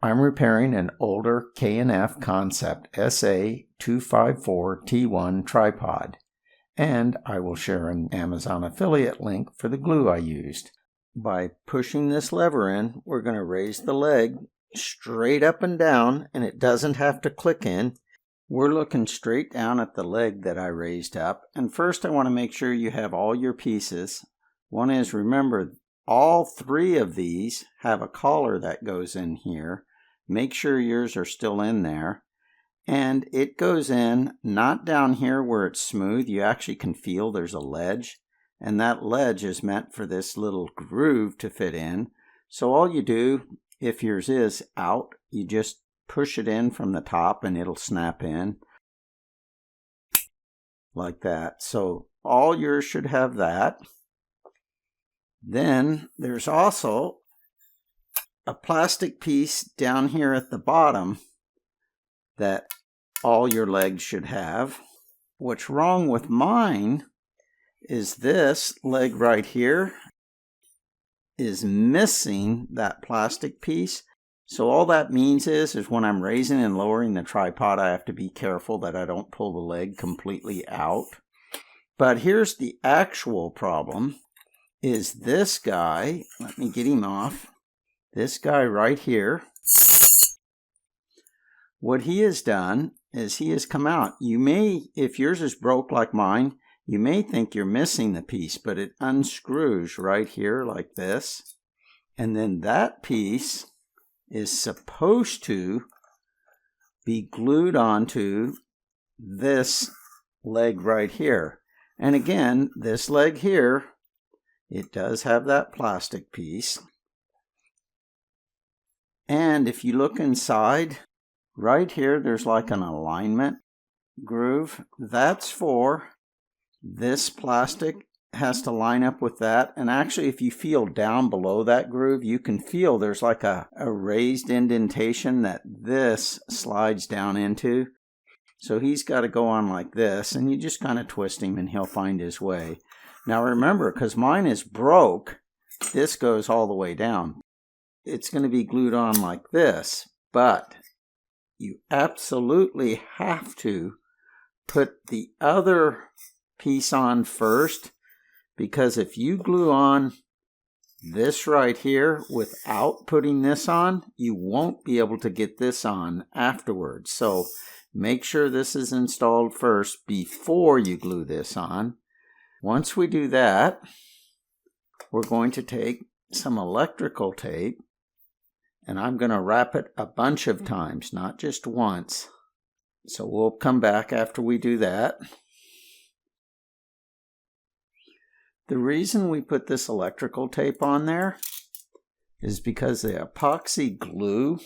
I'm repairing an older K&F Concept SA254T1 tripod, and I will share an Amazon affiliate link for the glue I used. By pushing this lever in, we're going to raise the leg straight up and down, and it doesn't have to click in. We're looking straight down at the leg that I raised up, and first I want to make sure you have all your pieces. One is, remember, all three of these have a collar that goes in here. Make sure yours are still in there. And it goes in, not down here where it's smooth. You actually can feel there's a ledge. And that ledge is meant for this little groove to fit in. So all you do, if yours is out, you just push it in from the top and it'll snap in. Like that. So all yours should have that. Then there's also a plastic piece down here at the bottom that all your legs should have. What's wrong with mine is this leg right here is missing that plastic piece. So all that means is when I'm raising and lowering the tripod, I have to be careful that I don't pull the leg completely out. But here's the actual problem, is this guy, let me get him off, this guy right here. What he has done is he has come out. You may, if yours is broke like mine, you may think you're missing the piece, but it unscrews right here like this. And then that piece is supposed to be glued onto this leg right here. And again, this leg here, it does have that plastic piece. And if you look inside, right here, there's like an alignment groove. That's for this plastic has to line up with that. And actually, if you feel down below that groove, you can feel there's like a raised indentation that this slides down into. So he's got to go on like this, and you just kind of twist him and he'll find his way. Now remember, because mine is broke, this goes all the way down. It's going to be glued on like this, but you absolutely have to put the other piece on first, because if you glue on this right here without putting this on, you won't be able to get this on afterwards. So make sure this is installed first before you glue this on. Once we do that, we're going to take some electrical tape, and I'm going to wrap it a bunch of times, not just once. So we'll come back after we do that. The reason we put this electrical tape on there is because the epoxy glue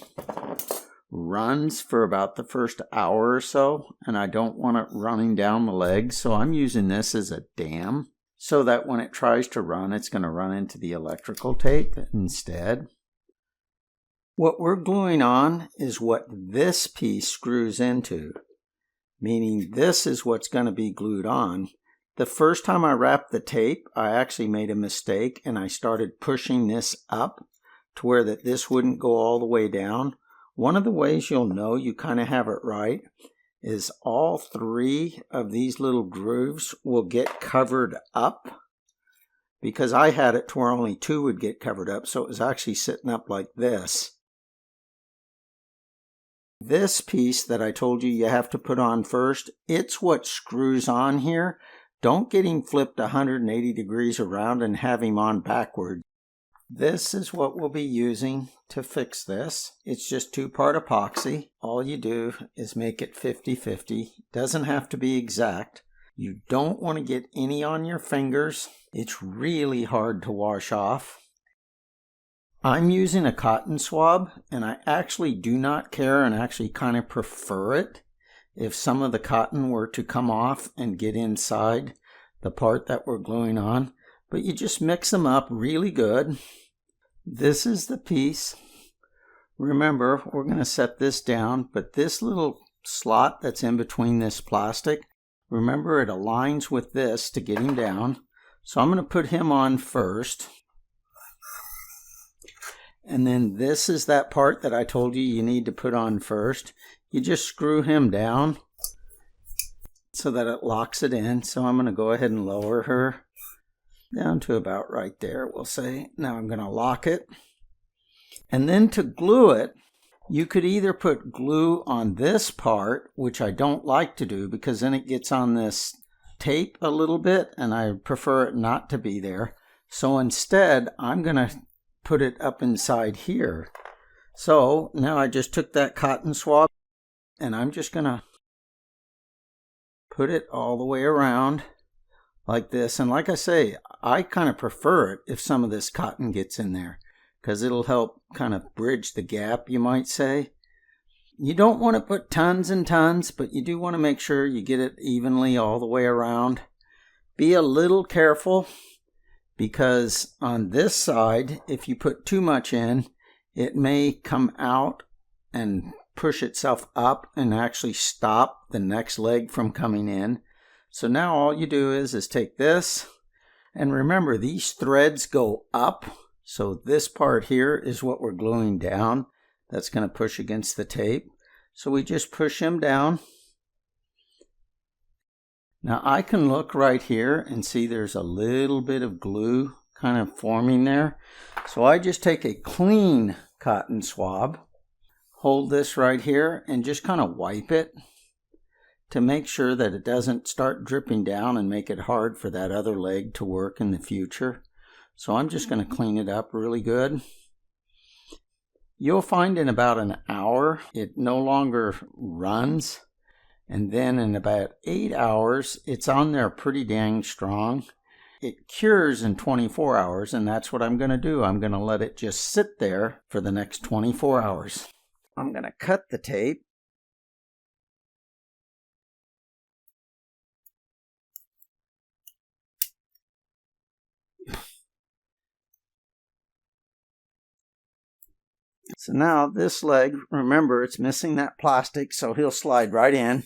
runs for about the first hour or so, and I don't want it running down the legs, so I'm using this as a dam so that when it tries to run, it's going to run into the electrical tape instead. What we're gluing on is what this piece screws into, meaning this is what's going to be glued on. The first time I wrapped the tape, I actually made a mistake, and I started pushing this up to where that this wouldn't go all the way down. One of the ways you'll know you kind of have it right is all three of these little grooves will get covered up, because I had it to where only two would get covered up, so it was actually sitting up like this. This piece that I told you have to put on first, it's what screws on here. Don't get him flipped 180 degrees around and have him on backward. This is what we'll be using to fix this. It's just 2-part epoxy. All you do is make it 50-50. Doesn't have to be exact. You don't want to get any on your fingers. It's really hard to wash off. I'm using a cotton swab, and I actually do not care and actually kind of prefer it if some of the cotton were to come off and get inside the part that we're gluing on. But you just mix them up really good. This is the piece. Remember, we're going to set this down, but this little slot that's in between this plastic, remember it aligns with this to get him down. So I'm going to put him on first. And then this is that part that I told you need to put on first. You just screw him down so that it locks it in. So I'm going to go ahead and lower her down to about right there, we'll say. Now I'm going to lock it. And then to glue it, you could either put glue on this part, which I don't like to do because then it gets on this tape a little bit and I prefer it not to be there. So instead, I'm going to put it up inside here. So now I just took that cotton swab and I'm just going to put it all the way around like this. And like I say, I kind of prefer it if some of this cotton gets in there because it'll help kind of bridge the gap, you might say. You don't want to put tons and tons, but you do want to make sure you get it evenly all the way around. Be a little careful because on this side, if you put too much in, it may come out and push itself up and actually stop the next leg from coming in. So now all you do is take this, and remember these threads go up. So this part here is what we're gluing down. That's going to push against the tape. So we just push him down. Now I can look right here and see there's a little bit of glue kind of forming there. So I just take a clean cotton swab, hold this right here and just kind of wipe it to make sure that it doesn't start dripping down and make it hard for that other leg to work in the future. So I'm just going to clean it up really good. You'll find in about an hour it no longer runs. And then in about 8 hours, it's on there pretty dang strong. It cures in 24 hours, and that's what I'm going to do. I'm going to let it just sit there for the next 24 hours. I'm going to cut the tape. So now this leg, remember it's missing that plastic, so he'll slide right in.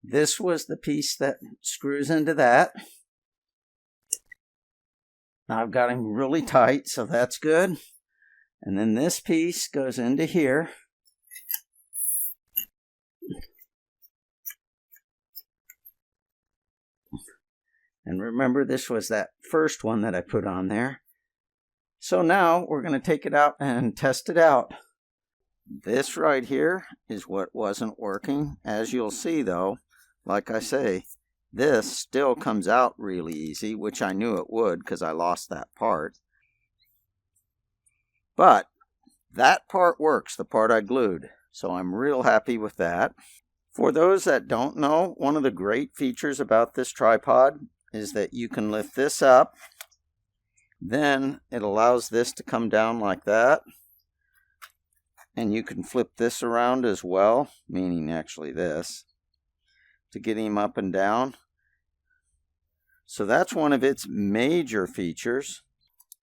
This was the piece that screws into that. Now I've got him really tight, so that's good. And then this piece goes into here. And remember, this was that first one that I put on there. So now we're going to take it out and test it out. This right here is what wasn't working. As you'll see though, like I say, this still comes out really easy, which I knew it would because I lost that part. But that part works, the part I glued. So I'm real happy with that. For those that don't know, one of the great features about this tripod is that you can lift this up. Then it allows this to come down like that. And you can flip this around as well, meaning actually this, to get him up and down. So that's one of its major features.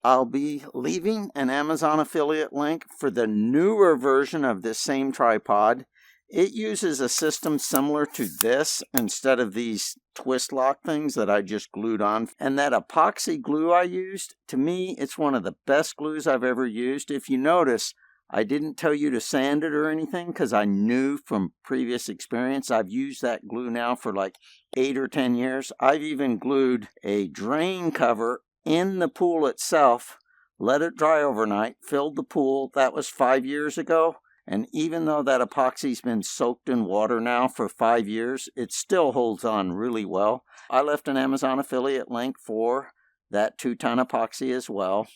I'll be leaving an Amazon affiliate link for the newer version of this same tripod. It uses a system similar to this instead of these twist lock things that I just glued on. And that epoxy glue I used, to me, it's one of the best glues I've ever used. If you notice, I didn't tell you to sand it or anything because I knew from previous experience. I've used that glue now for like 8 or 10 years. I've even glued a drain cover in the pool itself, let it dry overnight, filled the pool. That was 5 years ago. And even though that epoxy's been soaked in water now for 5 years, it still holds on really well. I left an Amazon affiliate link for that 2-ton epoxy as well.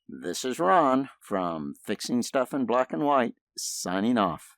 This is Ron from Fixing Stuff in Black and White, signing off.